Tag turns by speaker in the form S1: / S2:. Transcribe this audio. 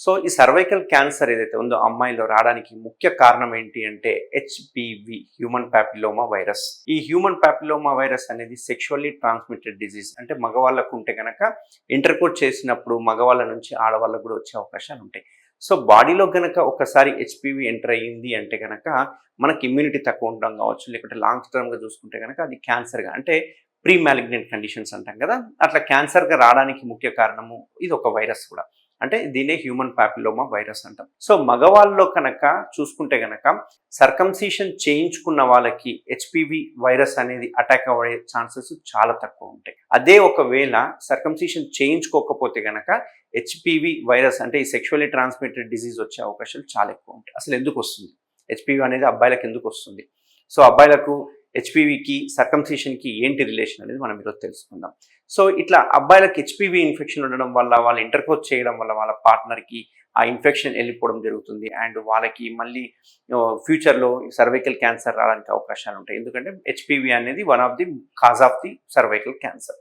S1: So ఈ cervical cancer ఏదైతే ఉందో అమ్మాయిలో రావడానికి ముఖ్య కారణం ఏంటి అంటే హెచ్పివి, హ్యూమన్ ప్యాపిలోమా వైరస్. ఈ హ్యూమన్ ప్యాపిలోమా వైరస్ అనేది సెక్షువల్లీ ట్రాన్స్మిటెడ్ డిజీజ్. అంటే మగవాళ్ళకు ఉంటే కనుక ఇంటర్కోర్స్ చేసినప్పుడు మగవాళ్ళ నుంచి ఆడవాళ్ళకు కూడా వచ్చే అవకాశాలు ఉంటాయి. సో బాడీలో కనుక ఒకసారి హెచ్పివి ఎంటర్ అయ్యింది అంటే కనుక మనకి ఇమ్యూనిటీ తక్కువ ఉండడం కావచ్చు, లేకుంటే లాంగ్ టర్మ్గా చూసుకుంటే కనుక అది క్యాన్సర్గా అంటే ప్రీ మ్యాలిగ్నెంట్ కండిషన్స్ అంటాం కదా, అట్లా క్యాన్సర్గా రావడానికి ముఖ్య కారణము ఇది ఒక వైరస్ కూడా. అంటే దీనే హ్యూమన్ ప్యాపిలోమా వైరస్ అంటాం. సో మగవాళ్ళలో కనుక చూసుకుంటే కనుక సర్కంసిషన్ చేయించుకున్న వాళ్ళకి హెచ్పివి వైరస్ అనేది అటాక్ అయ్యే ఛాన్సెస్ చాలా తక్కువ ఉంటాయి. అదే ఒకవేళ సర్కంసిషన్ చేయించుకోకపోతే కనుక హెచ్పివి వైరస్ అంటే ఈ సెక్షువల్లీ ట్రాన్స్మిటెడ్ డిజీజ్ వచ్చే అవకాశాలు చాలా ఎక్కువ ఉంటాయి. అసలు ఎందుకు వస్తుంది హెచ్పివి అనేది, అబ్బాయిలకు ఎందుకు వస్తుంది? సో అబ్బాయిలకు హెచ్పివికి సర్కంసిషన్కి ఏంటి రిలేషన్ అనేది మనం ఈరోజు తెలుసుకుందాం. సో ఇట్లా అబ్బాయిలకు హెచ్పివి ఇన్ఫెక్షన్ ఉండడం వల్ల, వాళ్ళు ఇంటర్కోర్స్ చేయడం వల్ల వాళ్ళ పార్ట్నర్కి ఆ ఇన్ఫెక్షన్ వెళ్ళిపోవడం జరుగుతుంది. అండ్ వాళ్ళకి మళ్ళీ ఫ్యూచర్లో సర్వైకల్ క్యాన్సర్ రావడానికి అవకాశాలు ఉంటాయి. ఎందుకంటే హెచ్పివి అనేది one of the cause of the cervical cancer.